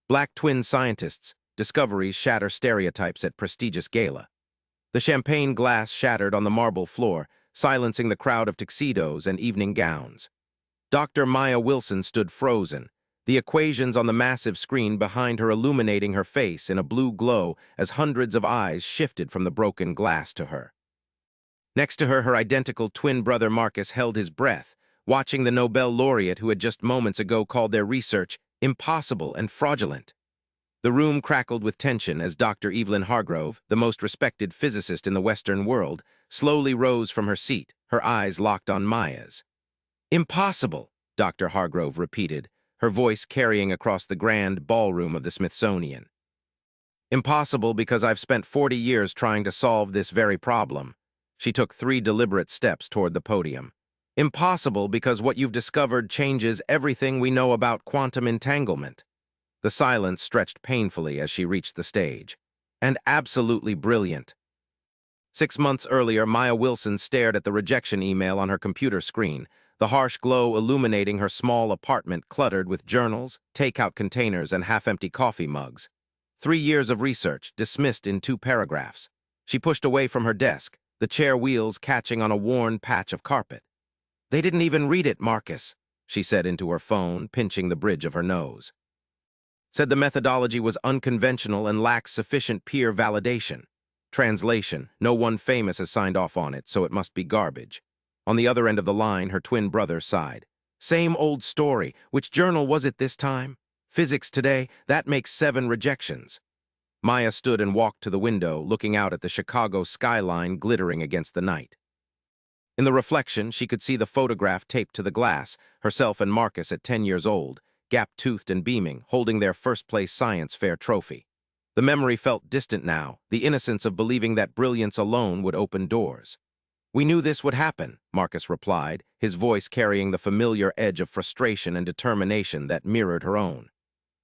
Black twin scientists, discoveries shatter stereotypes at prestigious gala. The champagne glass shattered on the marble floor, silencing the crowd of tuxedos and evening gowns. Dr. Maya Wilson stood frozen, the equations on the massive screen behind her illuminating her face in a blue glow as hundreds of eyes shifted from the broken glass to her. Next to her, her identical twin brother Marcus held his breath, watching the Nobel laureate who had just moments ago called their research impossible and fraudulent. The room crackled with tension as Dr. Evelyn Hargrove, the most respected physicist in the Western world, slowly rose from her seat, her eyes locked on Maya's. "Impossible," Dr. Hargrove repeated, her voice carrying across the grand ballroom of the Smithsonian. "Impossible because I've spent 40 years trying to solve this very problem." She took 3 deliberate steps toward the podium. "Impossible because what you've discovered changes everything we know about quantum entanglement." The silence stretched painfully as she reached the stage. "And absolutely brilliant." 6 months earlier, Maya Wilson stared at the rejection email on her computer screen, the harsh glow illuminating her small apartment cluttered with journals, takeout containers, and half-empty coffee mugs. 3 years of research, dismissed in 2 paragraphs. She pushed away from her desk, the chair wheels catching on a worn patch of carpet. "They didn't even read it, Marcus," she said into her phone, pinching the bridge of her nose. Said the methodology was unconventional and lacks sufficient peer validation. Translation: no one famous has signed off on it, so it must be garbage. On the other end of the line, her twin brother sighed. "Same old story. Which journal was it this time? Physics Today, that makes 7 rejections." Maya stood and walked to the window, looking out at the Chicago skyline glittering against the night. In the reflection, she could see the photograph taped to the glass, herself and Marcus at 10 years old, gap-toothed and beaming, holding their first-place science fair trophy. The memory felt distant now, the innocence of believing that brilliance alone would open doors. "We knew this would happen," Marcus replied, his voice carrying the familiar edge of frustration and determination that mirrored her own.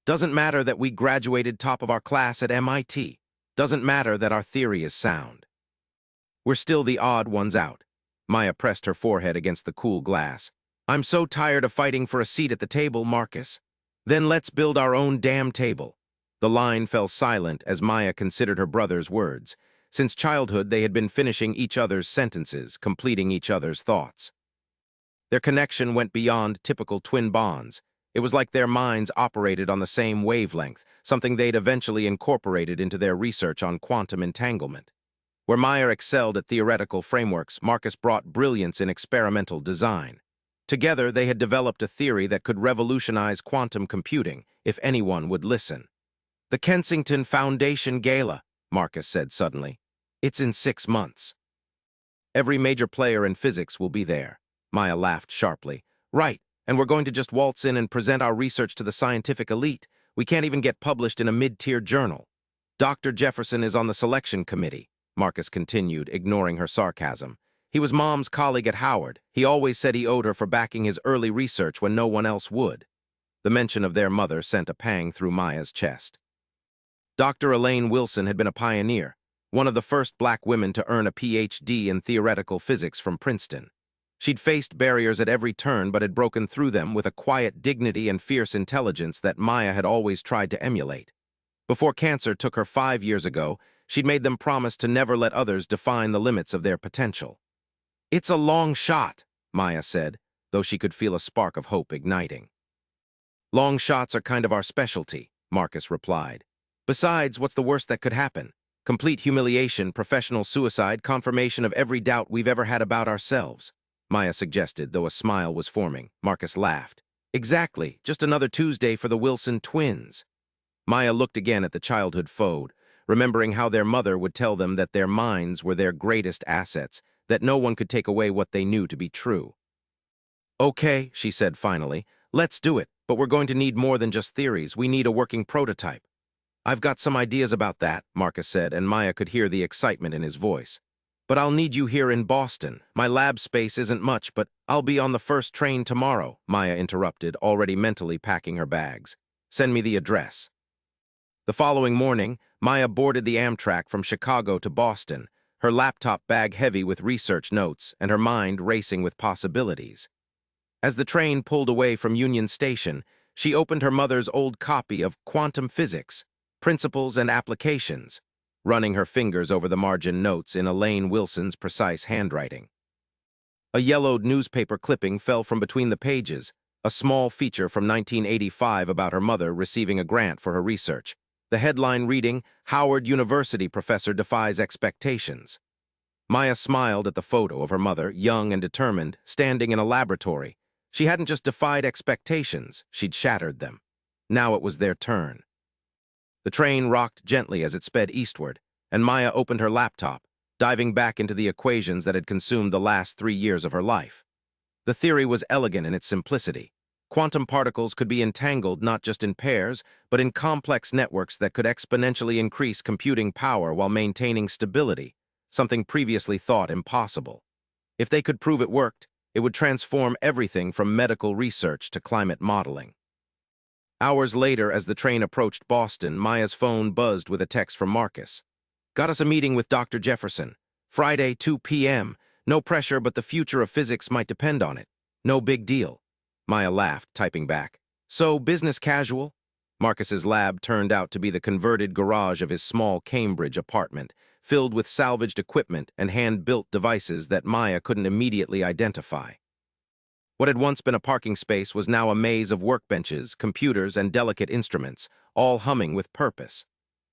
"Doesn't matter that we graduated top of our class at MIT. Doesn't matter that our theory is sound. We're still the odd ones out." Maya pressed her forehead against the cool glass. "I'm so tired of fighting for a seat at the table, Marcus. Then let's build our own damn table." The line fell silent as Maya considered her brother's words. Since childhood, they had been finishing each other's sentences, completing each other's thoughts. Their connection went beyond typical twin bonds. It was like their minds operated on the same wavelength, something they'd eventually incorporated into their research on quantum entanglement. Where Maya excelled at theoretical frameworks, Marcus brought brilliance in experimental design. Together, they had developed a theory that could revolutionize quantum computing, if anyone would listen. "The Kensington Foundation Gala," Marcus said suddenly. "It's in 6 months. Every major player in physics will be there." Maya laughed sharply. "Right, and we're going to just waltz in and present our research to the scientific elite. We can't even get published in a mid-tier journal." "Dr. Jefferson is on the selection committee," Marcus continued, ignoring her sarcasm. "He was Mom's colleague at Howard. He always said he owed her for backing his early research when no one else would." The mention of their mother sent a pang through Maya's chest. Dr. Elaine Wilson had been a pioneer, one of the first black women to earn a PhD in theoretical physics from Princeton. She'd faced barriers at every turn but had broken through them with a quiet dignity and fierce intelligence that Maya had always tried to emulate. Before cancer took her 5 years ago, she'd made them promise to never let others define the limits of their potential. "It's a long shot," Maya said, though she could feel a spark of hope igniting. "Long shots are kind of our specialty," Marcus replied. "Besides, what's the worst that could happen? Complete humiliation, professional suicide, confirmation of every doubt we've ever had about ourselves," Maya suggested, though a smile was forming. Marcus laughed. "Exactly, just another Tuesday for the Wilson twins." Maya looked again at the childhood foe, remembering how their mother would tell them that their minds were their greatest assets, that no one could take away what they knew to be true. "Okay," she said finally, "let's do it, but we're going to need more than just theories. We need a working prototype." "I've got some ideas about that," Marcus said, and Maya could hear the excitement in his voice. "But I'll need you here in Boston. My lab space isn't much, but I'll be on the first train tomorrow," Maya interrupted, already mentally packing her bags. "Send me the address." The following morning, Maya boarded the Amtrak from Chicago to Boston, her laptop bag heavy with research notes and her mind racing with possibilities. As the train pulled away from Union Station, she opened her mother's old copy of Quantum Physics, Principles and Applications, running her fingers over the margin notes in Elaine Wilson's precise handwriting. A yellowed newspaper clipping fell from between the pages, a small feature from 1985 about her mother receiving a grant for her research. The headline reading, "Howard University Professor Defies Expectations." Maya smiled at the photo of her mother, young and determined, standing in a laboratory. She hadn't just defied expectations, she'd shattered them. Now it was their turn. The train rocked gently as it sped eastward, and Maya opened her laptop, diving back into the equations that had consumed the last 3 years of her life. The theory was elegant in its simplicity. Quantum particles could be entangled not just in pairs, but in complex networks that could exponentially increase computing power while maintaining stability, something previously thought impossible. If they could prove it worked, it would transform everything from medical research to climate modeling. Hours later, as the train approached Boston, Maya's phone buzzed with a text from Marcus. "Got us a meeting with Dr. Jefferson. Friday, 2 p.m. No pressure, but the future of physics might depend on it. No big deal." Maya laughed, typing back. "So, business casual?" Marcus's lab turned out to be the converted garage of his small Cambridge apartment, filled with salvaged equipment and hand-built devices that Maya couldn't immediately identify. What had once been a parking space was now a maze of workbenches, computers, and delicate instruments, all humming with purpose.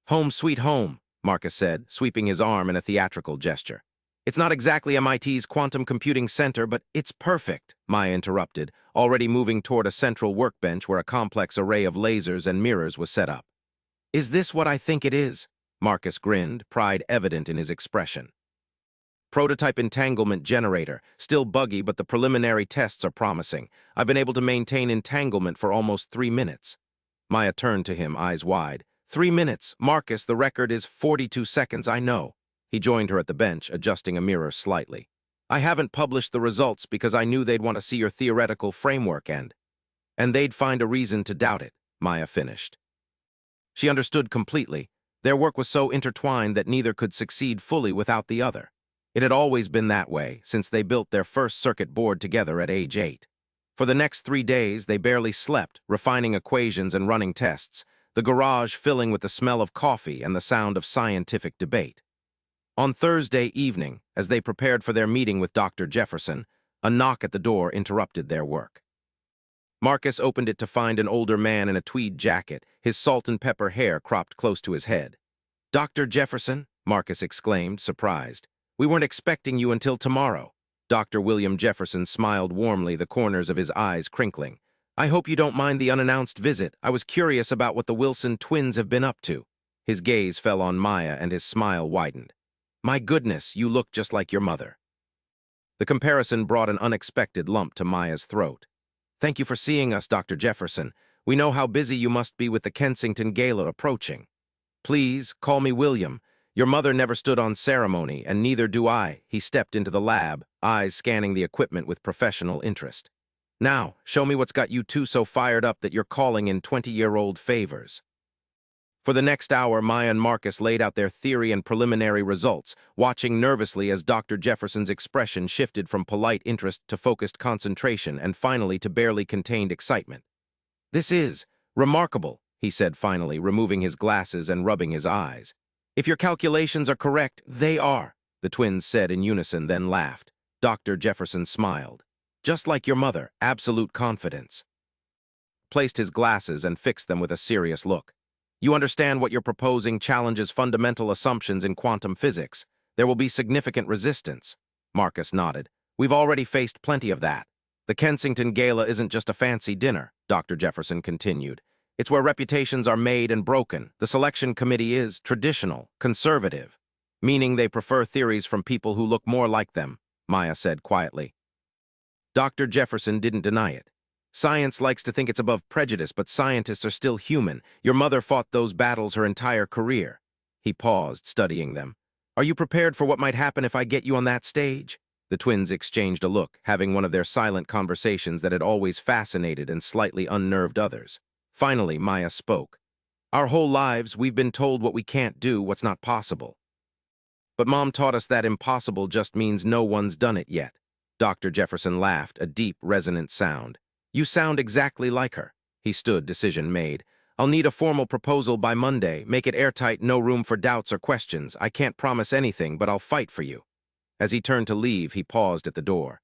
"Home sweet home," Marcus said, sweeping his arm in a theatrical gesture. "It's not exactly MIT's quantum computing center, but it's perfect," Maya interrupted, already moving toward a central workbench where a complex array of lasers and mirrors was set up. "Is this what I think it is?" Marcus grinned, pride evident in his expression. "Prototype entanglement generator. Still buggy, but the preliminary tests are promising. I've been able to maintain entanglement for almost 3 minutes. Maya turned to him, eyes wide. 3 minutes. Marcus, the record is 42 seconds, I know." He joined her at the bench, adjusting a mirror slightly. "I haven't published the results because I knew they'd want to see your theoretical framework and they'd find a reason to doubt it," Maya finished. She understood completely. Their work was so intertwined that neither could succeed fully without the other. It had always been that way, since they built their first circuit board together at age 8. For the next 3 days, they barely slept, refining equations and running tests, the garage filling with the smell of coffee and the sound of scientific debate. On Thursday evening, as they prepared for their meeting with Dr. Jefferson, a knock at the door interrupted their work. Marcus opened it to find an older man in a tweed jacket, his salt and pepper hair cropped close to his head. "Dr. Jefferson?" Marcus exclaimed, surprised. "We weren't expecting you until tomorrow." Dr. William Jefferson smiled warmly, the corners of his eyes crinkling. "I hope you don't mind the unannounced visit. I was curious about what the Wilson twins have been up to." His gaze fell on Maya and his smile widened. "My goodness, you look just like your mother." The comparison brought an unexpected lump to Maya's throat. "Thank you for seeing us, Dr. Jefferson. We know how busy you must be with the Kensington Gala approaching. Please, call me William. Your mother never stood on ceremony, and neither do I." He stepped into the lab, eyes scanning the equipment with professional interest. "Now, show me what's got you two so fired up that you're calling in 20-year-old favors." For the next hour, Maya and Marcus laid out their theory and preliminary results, watching nervously as Dr. Jefferson's expression shifted from polite interest to focused concentration and finally to barely contained excitement. "This is remarkable," he said finally, removing his glasses and rubbing his eyes. "If your calculations are correct, they are," the twins said in unison, then laughed. Dr. Jefferson smiled. "Just like your mother, absolute confidence." Placed his glasses and fixed them with a serious look. "You understand what you're proposing challenges fundamental assumptions in quantum physics. There will be significant resistance." Marcus nodded. "We've already faced plenty of that. The Kensington Gala isn't just a fancy dinner," Dr. Jefferson continued. "It's where reputations are made and broken. The selection committee is traditional, conservative, meaning they prefer theories from people who look more like them," Maya said quietly. Dr. Jefferson didn't deny it. "Science likes to think it's above prejudice, but scientists are still human. Your mother fought those battles her entire career." He paused, studying them. "Are you prepared for what might happen if I get you on that stage?" The twins exchanged a look, having one of their silent conversations that had always fascinated and slightly unnerved others. Finally, Maya spoke. "Our whole lives, we've been told what we can't do, what's not possible. But Mom taught us that impossible just means no one's done it yet." Dr. Jefferson laughed, a deep, resonant sound. "You sound exactly like her." He stood, decision made. I'll need a formal proposal by Monday. Make it airtight, no room for doubts or questions. I can't promise anything, but I'll fight for you. As he turned to leave, he paused at the door.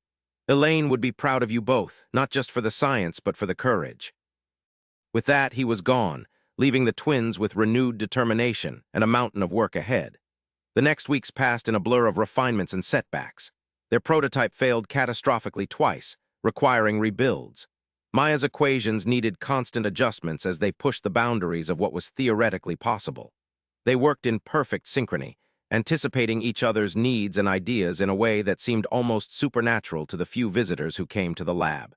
Elaine would be proud of you both, not just for the science, but for the courage. With that, he was gone, leaving the twins with renewed determination and a mountain of work ahead. The next weeks passed in a blur of refinements and setbacks. Their prototype failed catastrophically twice, requiring rebuilds. Maya's equations needed constant adjustments as they pushed the boundaries of what was theoretically possible. They worked in perfect synchrony, anticipating each other's needs and ideas in a way that seemed almost supernatural to the few visitors who came to the lab.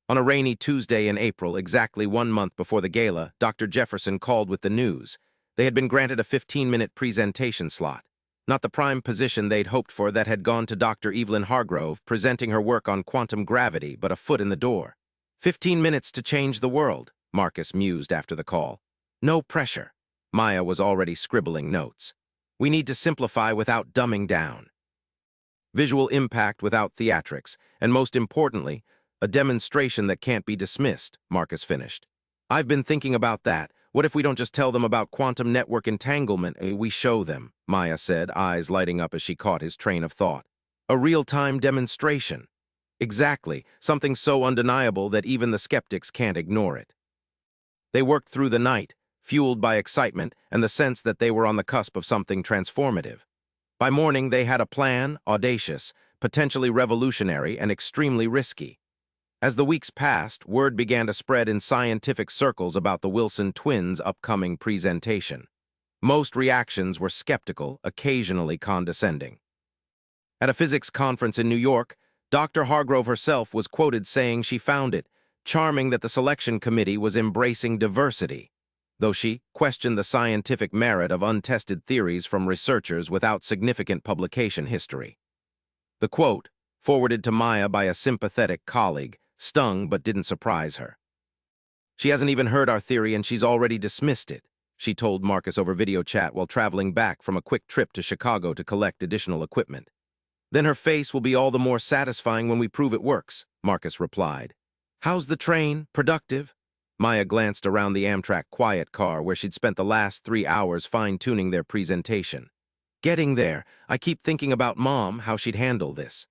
On a rainy Tuesday in April, exactly 1 month before the gala, Dr. Jefferson called with the news. They had been granted a 15-minute presentation slot. Not the prime position they'd hoped for that had gone to Dr. Evelyn Hargrove, presenting her work on quantum gravity, but a foot in the door. 15 minutes to change the world, Marcus mused after the call. No pressure. Maya was already scribbling notes. We need to simplify without dumbing down. Visual impact without theatrics, and most importantly, a demonstration that can't be dismissed, Marcus finished. I've been thinking about that. What if we don't just tell them about quantum network entanglement? We show them, Maya said, eyes lighting up as she caught his train of thought. A real-time demonstration. Exactly, something so undeniable that even the skeptics can't ignore it. They worked through the night, fueled by excitement and the sense that they were on the cusp of something transformative. By morning, they had a plan, audacious, potentially revolutionary, and extremely risky. As the weeks passed, word began to spread in scientific circles about the Wilson twins' upcoming presentation. Most reactions were skeptical, occasionally condescending. At a physics conference in New York, Dr. Hargrove herself was quoted saying she found it charming that the selection committee was embracing diversity, though she questioned the scientific merit of untested theories from researchers without significant publication history. The quote, forwarded to Maya by a sympathetic colleague, stung but didn't surprise her. She hasn't even heard our theory and she's already dismissed it, she told Marcus over video chat while traveling back from a quick trip to Chicago to collect additional equipment. Then her face will be all the more satisfying when we prove it works, Marcus replied. How's the train? Productive? Maya glanced around the Amtrak quiet car where she'd spent the last 3 hours fine-tuning their presentation. Getting there, I keep thinking about Mom, how she'd handle this.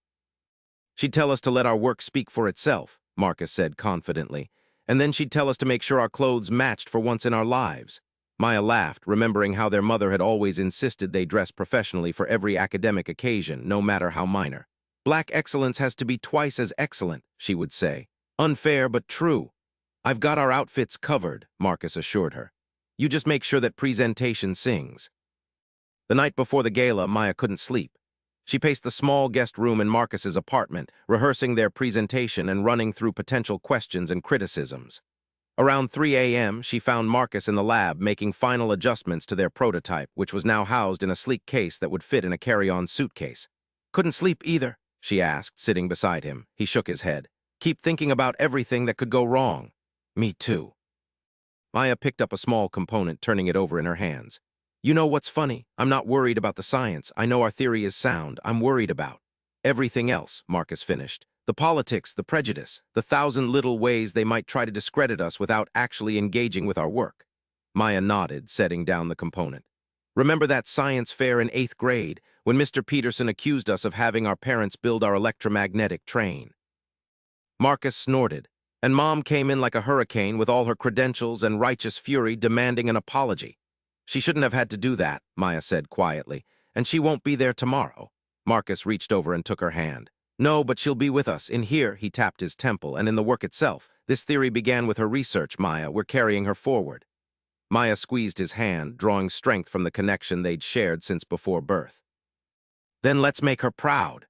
She'd tell us to let our work speak for itself, Marcus said confidently, and then she'd tell us to make sure our clothes matched for once in our lives. Maya laughed, remembering how their mother had always insisted they dress professionally for every academic occasion, no matter how minor. Black excellence has to be twice as excellent, she would say. Unfair but true. I've got our outfits covered, Marcus assured her. You just make sure that presentation sings. The night before the gala, Maya couldn't sleep. She paced the small guest room in Marcus's apartment, rehearsing their presentation and running through potential questions and criticisms. Around 3 a.m., she found Marcus in the lab making final adjustments to their prototype, which was now housed in a sleek case that would fit in a carry-on suitcase. Couldn't sleep either, she asked, sitting beside him. He shook his head. Keep thinking about everything that could go wrong. Me too. Maya picked up a small component, turning it over in her hands. You know what's funny? I'm not worried about the science. I know our theory is sound. I'm worried about everything else, Marcus finished. The politics, the prejudice, the 1,000 little ways they might try to discredit us without actually engaging with our work. Maya nodded, setting down the component. Remember that science fair in 8th grade when Mr. Peterson accused us of having our parents build our electromagnetic train? Marcus snorted, and Mom came in like a hurricane with all her credentials and righteous fury demanding an apology. She shouldn't have had to do that, Maya said quietly, and she won't be there tomorrow. Marcus reached over and took her hand. No, but she'll be with us. In here, he tapped his temple, and in the work itself. This theory began with her research, Maya. We're carrying her forward. Maya squeezed his hand, drawing strength from the connection they'd shared since before birth. Then let's make her proud.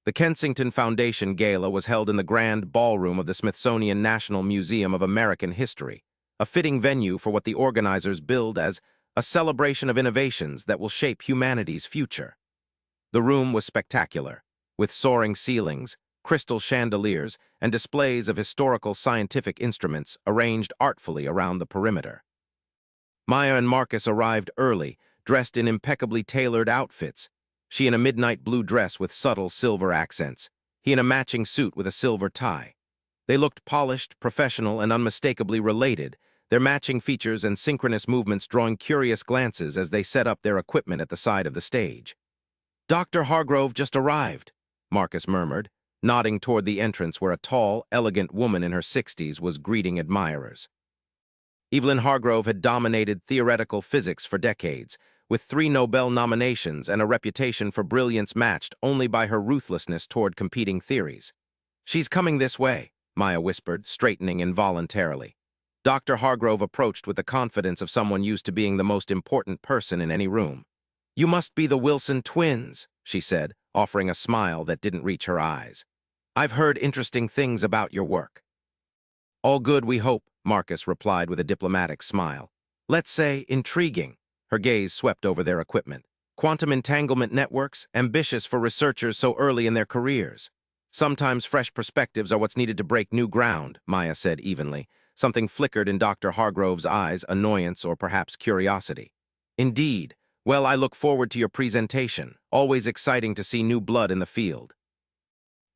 The Kensington Foundation Gala was held in the grand ballroom of the Smithsonian National Museum of American History, a fitting venue for what the organizers billed as a celebration of innovations that will shape humanity's future. The room was spectacular, with soaring ceilings, crystal chandeliers, and displays of historical scientific instruments arranged artfully around the perimeter. Maya and Marcus arrived early, dressed in impeccably tailored outfits, she in a midnight blue dress with subtle silver accents, he in a matching suit with a silver tie. They looked polished, professional, and unmistakably related, their matching features and synchronous movements drawing curious glances as they set up their equipment at the side of the stage. "Dr. Hargrove just arrived," Marcus murmured, nodding toward the entrance where a tall, elegant woman in her 60s was greeting admirers. Evelyn Hargrove had dominated theoretical physics for decades, with 3 Nobel nominations and a reputation for brilliance matched only by her ruthlessness toward competing theories. "She's coming this way," Maya whispered, straightening involuntarily. Dr. Hargrove approached with the confidence of someone used to being the most important person in any room. "You must be the Wilson twins," she said, offering a smile that didn't reach her eyes. "I've heard interesting things about your work." "All good, we hope," Marcus replied with a diplomatic smile. "Let's say intriguing." Her gaze swept over their equipment. "Quantum entanglement networks, ambitious for researchers so early in their careers. Sometimes fresh perspectives are what's needed to break new ground," Maya said evenly. Something flickered in Dr. Hargrove's eyes, annoyance or perhaps curiosity. "Indeed. Well, I look forward to your presentation. Always exciting to see new blood in the field."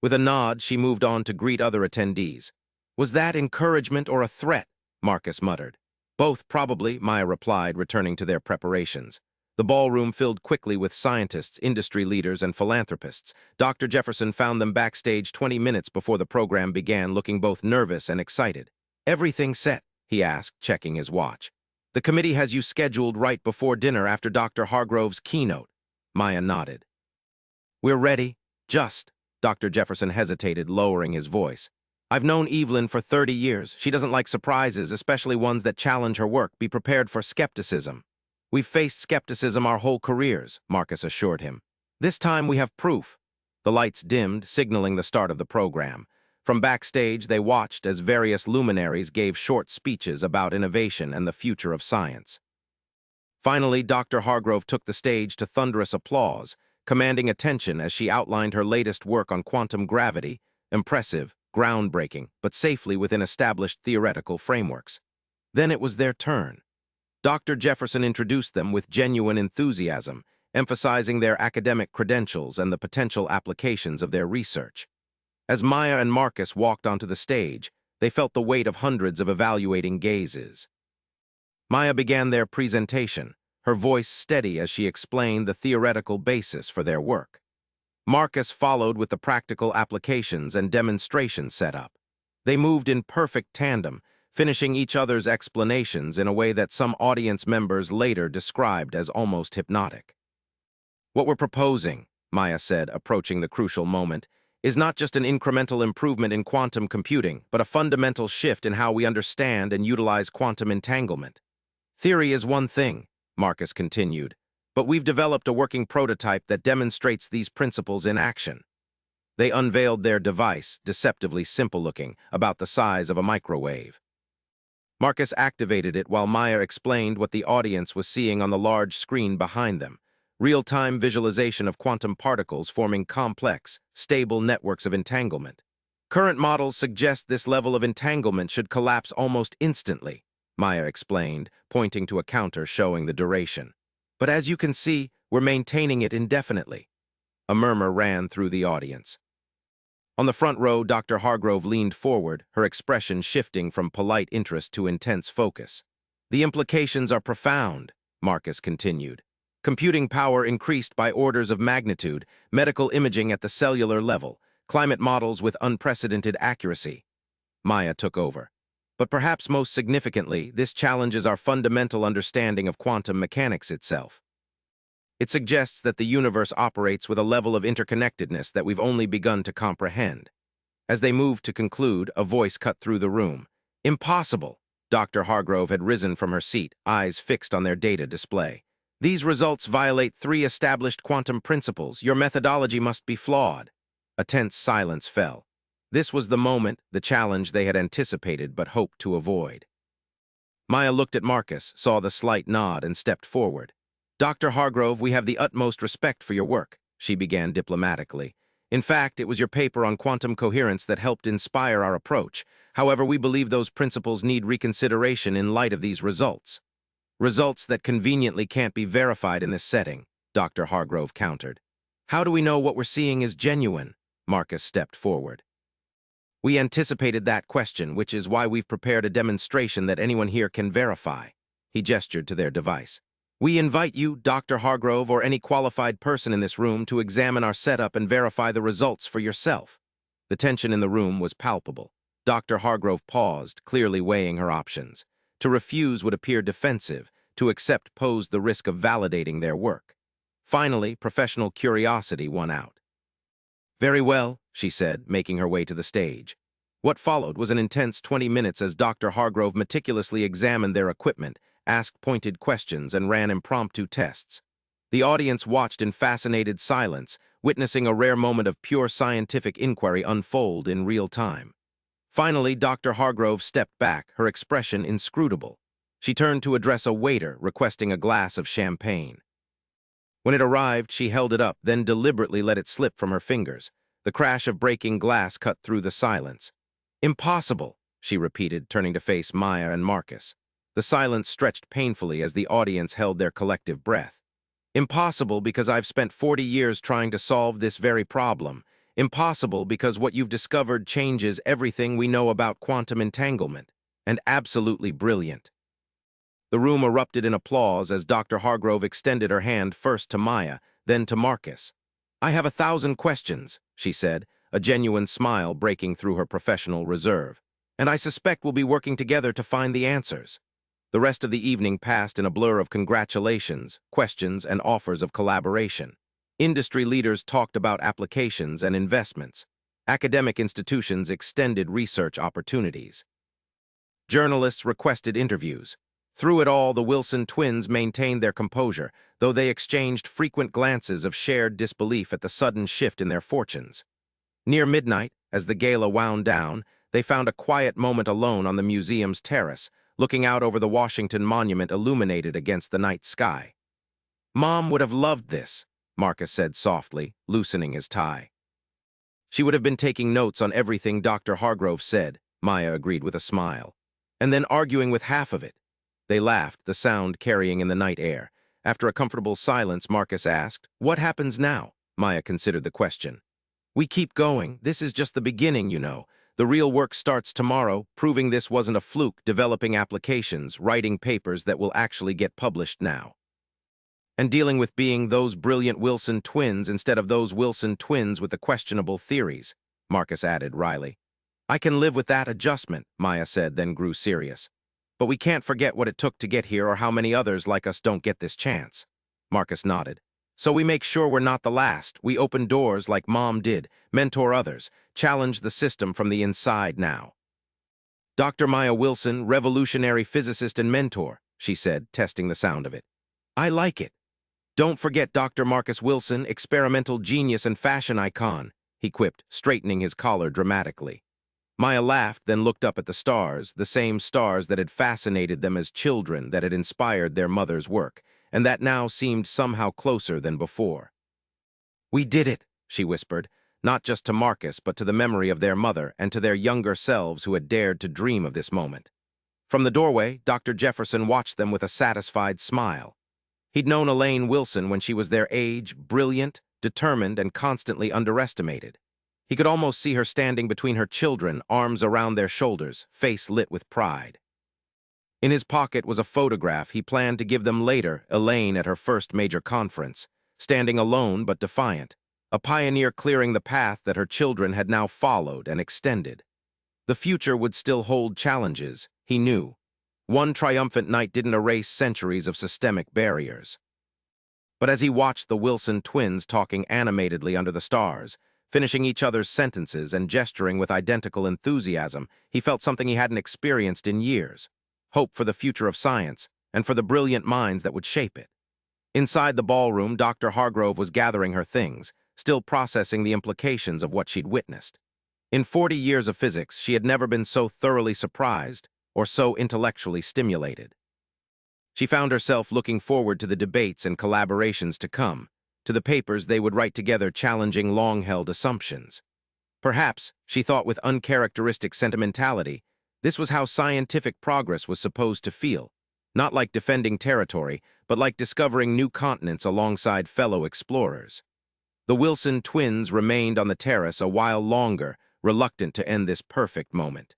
With a nod, she moved on to greet other attendees. "Was that encouragement or a threat?" Marcus muttered. "Both, probably," Maya replied, returning to their preparations. The ballroom filled quickly with scientists, industry leaders, and philanthropists. Dr. Jefferson found them backstage 20 minutes before the program began, looking both nervous and excited. "Everything set?" he asked, checking his watch. "The committee has you scheduled right before dinner after Dr. Hargrove's keynote." Maya nodded. "We're ready. Just," Dr. Jefferson hesitated, lowering his voice. "I've known Evelyn for 30 years. She doesn't like surprises, especially ones that challenge her work. Be prepared for skepticism." "We've faced skepticism our whole careers," Marcus assured him. "This time we have proof." The lights dimmed, signaling the start of the program. From backstage, they watched as various luminaries gave short speeches about innovation and the future of science. Finally, Dr. Hargrove took the stage to thunderous applause, commanding attention as she outlined her latest work on quantum gravity, impressive, groundbreaking, but safely within established theoretical frameworks. Then it was their turn. Dr. Jefferson introduced them with genuine enthusiasm, emphasizing their academic credentials and the potential applications of their research. As Maya and Marcus walked onto the stage, they felt the weight of hundreds of evaluating gazes. Maya began their presentation, her voice steady as she explained the theoretical basis for their work. Marcus followed with the practical applications and demonstration setup. They moved in perfect tandem, finishing each other's explanations in a way that some audience members later described as almost hypnotic. "What we're proposing," Maya said, approaching the crucial moment, "is not just an incremental improvement in quantum computing, but a fundamental shift in how we understand and utilize quantum entanglement. Theory is one thing," Marcus continued, "but we've developed a working prototype that demonstrates these principles in action." They unveiled their device, deceptively simple-looking, about the size of a microwave. Marcus activated it while Maya explained what the audience was seeing on the large screen behind them. Real-time visualization of quantum particles forming complex, stable networks of entanglement. "Current models suggest this level of entanglement should collapse almost instantly," Maya explained, pointing to a counter showing the duration. "But as you can see, we're maintaining it indefinitely." A murmur ran through the audience. On the front row, Dr. Hargrove leaned forward, her expression shifting from polite interest to intense focus. "The implications are profound," Marcus continued. "Computing power increased by orders of magnitude, medical imaging at the cellular level, climate models with unprecedented accuracy." Maya took over. "But perhaps most significantly, this challenges our fundamental understanding of quantum mechanics itself. It suggests that the universe operates with a level of interconnectedness that we've only begun to comprehend." As they moved to conclude, a voice cut through the room. "Impossible!" Dr. Hargrove had risen from her seat, eyes fixed on their data display. "These results violate 3 established quantum principles. Your methodology must be flawed." A tense silence fell. This was the moment, the challenge they had anticipated but hoped to avoid. Maya looked at Marcus, saw the slight nod, and stepped forward. "Dr. Hargrove, we have the utmost respect for your work," she began diplomatically. "In fact, it was your paper on quantum coherence that helped inspire our approach. However, we believe those principles need reconsideration in light of these results." "Results that conveniently can't be verified in this setting," Dr. Hargrove countered. "How do we know what we're seeing is genuine?" Marcus stepped forward. We anticipated that question, which is why we've prepared a demonstration that anyone here can verify. He gestured to their device. We invite you, Dr. Hargrove, or any qualified person in this room to examine our setup and verify the results for yourself. The tension in the room was palpable. Dr. Hargrove paused, clearly weighing her options. To refuse would appear defensive, to accept posed the risk of validating their work. Finally, professional curiosity won out. Very well, she said, making her way to the stage. What followed was an intense 20 minutes as Dr. Hargrove meticulously examined their equipment, asked pointed questions, and ran impromptu tests. The audience watched in fascinated silence, witnessing a rare moment of pure scientific inquiry unfold in real time. Finally, Dr. Hargrove stepped back, her expression inscrutable. She turned to address a waiter, requesting a glass of champagne. When it arrived, she held it up, then deliberately let it slip from her fingers. The crash of breaking glass cut through the silence. Impossible, she repeated, turning to face Maya and Marcus. The silence stretched painfully as the audience held their collective breath. Impossible because I've spent 40 years trying to solve this very problem. Impossible because what you've discovered changes everything we know about quantum entanglement. And absolutely brilliant. The room erupted in applause as Dr. Hargrove extended her hand first to Maya, then to Marcus. I have 1,000 questions, she said, a genuine smile breaking through her professional reserve. And I suspect we'll be working together to find the answers. The rest of the evening passed in a blur of congratulations, questions, and offers of collaboration. Industry leaders talked about applications and investments. Academic institutions extended research opportunities. Journalists requested interviews. Through it all, the Wilson twins maintained their composure, though they exchanged frequent glances of shared disbelief at the sudden shift in their fortunes. Near midnight, as the gala wound down, they found a quiet moment alone on the museum's terrace, looking out over the Washington Monument illuminated against the night sky. Mom would have loved this, Marcus said softly, loosening his tie. She would have been taking notes on everything Dr. Hargrove said, Maya agreed with a smile, and then arguing with half of it. They laughed, the sound carrying in the night air. After a comfortable silence, Marcus asked, What happens now? Maya considered the question. We keep going. This is just the beginning, you know. The real work starts tomorrow, proving this wasn't a fluke, developing applications, writing papers that will actually get published now. And dealing with being those brilliant Wilson twins instead of those Wilson twins with the questionable theories, Marcus added wryly. I can live with that adjustment, Maya said, then grew serious. But we can't forget what it took to get here or how many others like us don't get this chance. Marcus nodded. So we make sure we're not the last. We open doors like Mom did, mentor others, challenge the system from the inside now. Dr. Maya Wilson, revolutionary physicist and mentor, she said, testing the sound of it. I like it. Don't forget Dr. Marcus Wilson, experimental genius and fashion icon, he quipped, straightening his collar dramatically. Maya laughed, then looked up at the stars, the same stars that had fascinated them as children, that had inspired their mother's work, and that now seemed somehow closer than before. We did it, she whispered, not just to Marcus, but to the memory of their mother and to their younger selves who had dared to dream of this moment. From the doorway, Dr. Jefferson watched them with a satisfied smile. He'd known Elaine Wilson when she was their age, brilliant, determined, and constantly underestimated. He could almost see her standing between her children, arms around their shoulders, face lit with pride. In his pocket was a photograph he planned to give them later, Elaine at her first major conference, standing alone but defiant, a pioneer clearing the path that her children had now followed and extended. The future would still hold challenges, he knew. One triumphant night didn't erase centuries of systemic barriers. But as he watched the Wilson twins talking animatedly under the stars, finishing each other's sentences and gesturing with identical enthusiasm, he felt something he hadn't experienced in years. Hope for the future of science, and for the brilliant minds that would shape it. Inside the ballroom, Dr. Hargrove was gathering her things, still processing the implications of what she'd witnessed. In 40 years of physics, she had never been so thoroughly surprised or so intellectually stimulated. She found herself looking forward to the debates and collaborations to come, to the papers they would write together challenging long-held assumptions. Perhaps, she thought with uncharacteristic sentimentality, this was how scientific progress was supposed to feel, not like defending territory, but like discovering new continents alongside fellow explorers. The Wilson twins remained on the terrace a while longer, reluctant to end this perfect moment.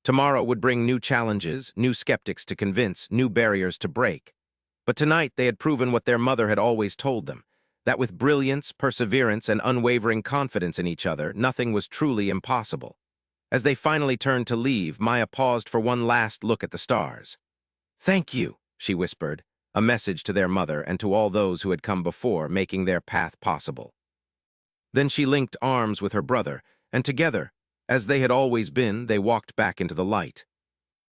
Tomorrow would bring new challenges, new skeptics to convince, new barriers to break. But tonight they had proven what their mother had always told them, that with brilliance, perseverance, and unwavering confidence in each other, nothing was truly impossible. As they finally turned to leave, Maya paused for one last look at the stars. "Thank you," she whispered, a message to their mother and to all those who had come before, making their path possible. Then she linked arms with her brother, and together, as they had always been, they walked back into the light.